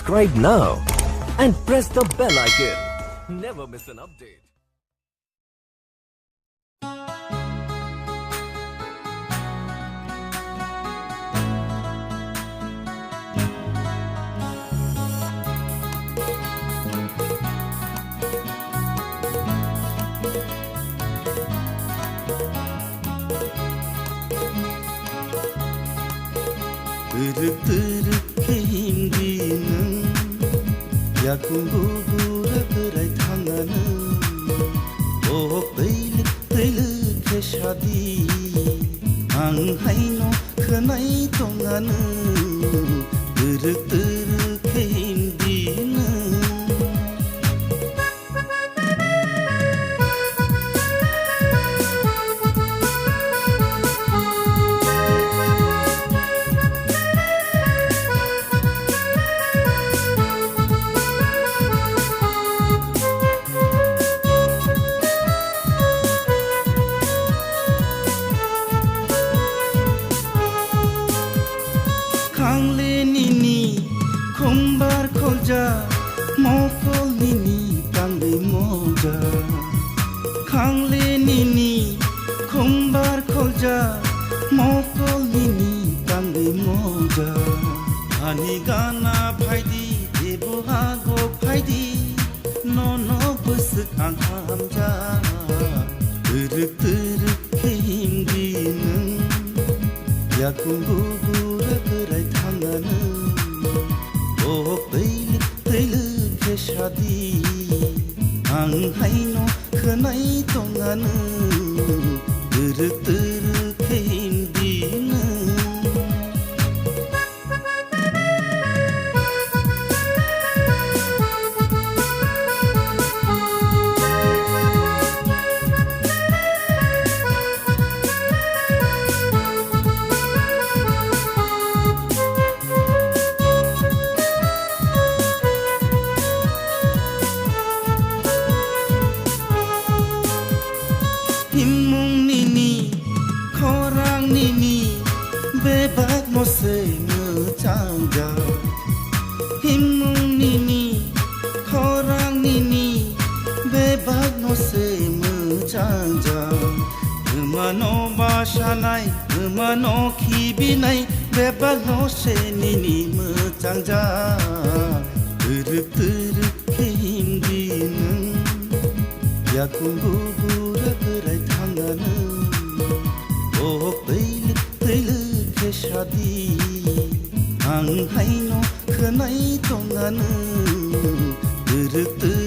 subscribe now and press the bell icon. Never miss an update. 으륵드륵해 힘기는 야구구구라 그라이 탕하는 떼일릭해 샤디 앙하이노 그나이 동하는 으륵드륵해 힘기는 강레니니 콤발 콜자 모폴니니 땅의 모자 강레니니 콤발 콜자 모폴니니 땅의 모자 아니가나 파이디 대부하고 파이디 노노 부스 강함자 으륵드륵해 힘기는 야구구구라 그라이 탕하는 떼일릭해 샤디 앙하이노 그나이 동하는 으륵드륵해 힘기는 힘묵니니 코랑니니 베박 모세 무장자 힘묵니니 코랑니니 베박 모세 무장자 음아노 바샤나이 음아노 키비나이 베박 모세니니 무장자 으륵드륵해 힘기는 야구구구라 그라이 탕하는 떼일릭해 샤디 앙하이노 그나이 동하는 으륵드